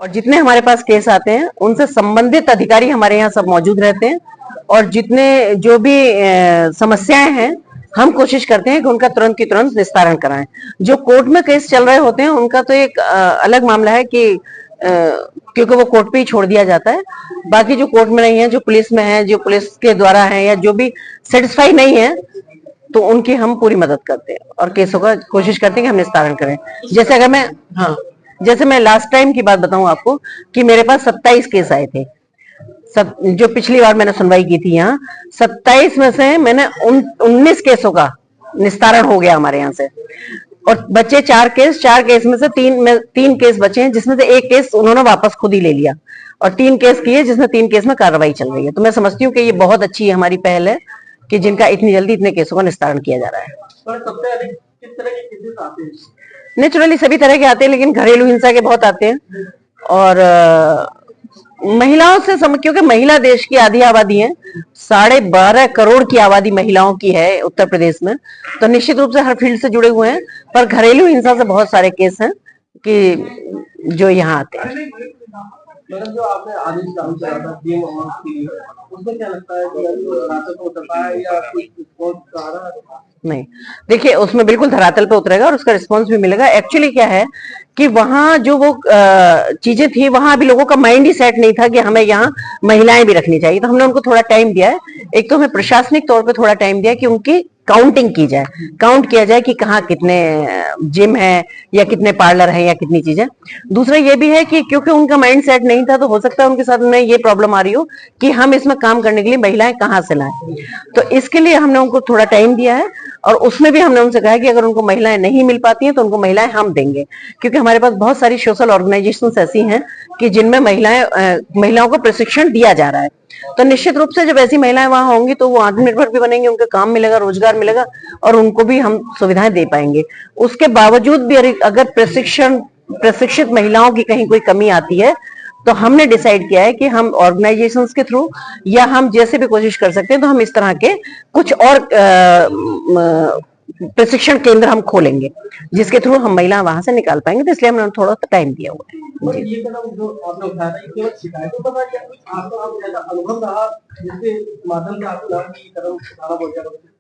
और जितने हमारे पास केस आते हैं उनसे संबंधित अधिकारी हमारे यहाँ सब मौजूद रहते हैं, और जितने जो भी समस्याएं हैं हम कोशिश करते हैं कि उनका तुरंत की तुरंत निस्तारण कराएं। जो कोर्ट में केस चल रहे होते हैं उनका तो एक अलग मामला है कि क्योंकि वो कोर्ट पे ही छोड़ दिया जाता है। बाकी जो कोर्ट में नहीं है, जो पुलिस में है, जो पुलिस के द्वारा है, या जो भी सेटिस्फाई नहीं है, तो उनकी हम पूरी मदद करते हैं और केसों का कोशिश करते हैं कि हम निस्तारण करें। जैसे अगर मैं हाँ जैसे मैं लास्ट टाइम की बात बताऊं आपको कि मेरे पास 27 केस आए थे। जो पिछली बार मैंने सुनवाई की थी यहाँ, 27 में से मैंने 19 केसों का निस्तारण हो गया हमारे यहाँ से, और बच्चे 4 केस में से 3 केस बचे हैं, जिसमें से 1 केस उन्होंने वापस खुद ही ले लिया, और 3 केस किए जिसमें 3 केस में कार्रवाई चल रही है। तो मैं समझती हूँ कि ये बहुत अच्छी हमारी पहल है कि जिनका इतनी जल्दी इतने केसों का निस्तारण किया जा रहा है। सबसे अधिक किस तरह के केसेस आते हैं? नेचुरली सभी तरह के आते हैं, लेकिन घरेलू हिंसा के बहुत आते हैं, और महिलाओं से क्योंकि महिला देश की आधी आबादी है, 12.5 करोड़ की आबादी महिलाओं की है उत्तर प्रदेश में, तो निश्चित रूप से हर फील्ड से जुड़े हुए हैं। पर घरेलू हिंसा से बहुत सारे केस हैं कि जो यहाँ आते हैं। मैडम, जो आपने आदेश जारी किया था डीएम के लिए, उसमें क्या लगता है कि धरातल पे उतरता है या कोई रिस्पॉन्स आ रहा है? नहीं, देखिए उसमें बिल्कुल धरातल पे उतरेगा और उसका रिस्पॉन्स भी मिलेगा। एक्चुअली क्या है कि वहां जो वो चीजें थी, वहां अभी लोगों का माइंड ही सेट नहीं था कि हमें यहाँ महिलाएं भी रखनी चाहिए, तो हमने उनको थोड़ा टाइम दिया है। एक तो हमें प्रशासनिक तौर पे थोड़ा टाइम दिया कि उनकी काउंटिंग की जाए, काउंट किया जाए कि कहाँ कितने जिम है या कितने पार्लर है या कितनी चीजें। दूसरा ये भी है कि क्योंकि उनका माइंड सेट नहीं था, तो हो सकता है उनके साथ में ये प्रॉब्लम आ रही हो कि हम इसमें काम करने के लिए महिलाएं कहाँ से लाएं। तो इसके लिए हमने उनको थोड़ा टाइम दिया है, और उसमें भी हमने उनसे कहा है कि अगर उनको महिलाएं नहीं मिल पाती हैं तो उनको महिलाएं हम देंगे, क्योंकि हमारे पास बहुत सारी सोशल ऑर्गेनाइजेशंस ऐसी हैं कि जिनमें महिलाओं को प्रशिक्षण दिया जा रहा है। तो निश्चित रूप से जब ऐसी महिलाएं वहां होंगी तो वो आत्मनिर्भर भी बनेंगे, उनका काम मिलेगा, रोजगार मिलेगा, और उनको भी हम सुविधाएं दे पाएंगे। उसके बावजूद भी अगर प्रशिक्षित महिलाओं की कहीं कोई कमी आती है, तो हमने डिसाइड किया है कि हम ऑर्गेनाइजेशंस के थ्रू या हम जैसे भी कोशिश कर सकते हैं, तो हम इस तरह के कुछ और प्रशिक्षण केंद्र हम खोलेंगे, जिसके थ्रू हम महिला वहां से निकाल पाएंगे। तो इसलिए हमने थोड़ा टाइम दिया हुआ है। ये कदम जो आपने उठाया था, केवल शिकायतों पर या कुछ आपका अनुभव रहा जिसके माध्यम से आपको लगा कि कदम उठाना बहुत जरूरी है?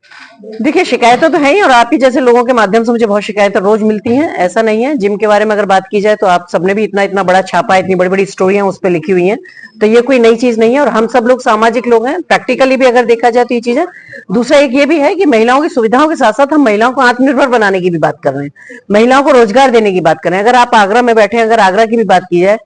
देखिए, शिकायतें तो है ही, और आप ही जैसे लोगों के माध्यम से मुझे बहुत शिकायतें रोज मिलती हैं। ऐसा नहीं है, जिम के बारे में अगर बात की जाए तो आप सबने भी इतना बड़ा छापा, इतनी बड़ी बड़ी स्टोरियां उस पर लिखी हुई हैं, तो ये कोई नई चीज नहीं है। और हम सब लोग सामाजिक लोग हैं, प्रैक्टिकली भी अगर देखा जाए तो ये चीज है। दूसरा एक ये भी है कि महिलाओं की सुविधाओं के साथ साथ हम महिलाओं को आत्मनिर्भर बनाने की भी बात कर रहे हैं, महिलाओं को रोजगार देने की बात कर रहे हैं। अगर आप आगरा में बैठे, अगर आगरा की भी बात की जाए,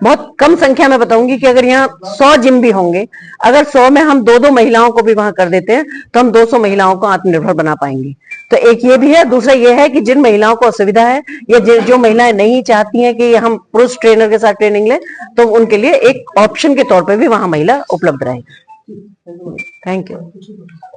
बहुत कम संख्या में बताऊंगी कि अगर यहाँ 100 जिम भी होंगे, अगर 100 में हम 2-2 महिलाओं को भी वहां कर देते हैं, तो हम 200 महिलाओं को आत्मनिर्भर बना पाएंगे। तो एक ये भी है। दूसरा ये है कि जिन महिलाओं को असुविधा है या जो महिलाएं नहीं चाहती हैं कि हम पुरुष ट्रेनर के साथ ट्रेनिंग लें, तो उनके लिए एक ऑप्शन के तौर पर भी वहां महिला उपलब्ध रहेगी। Thank you.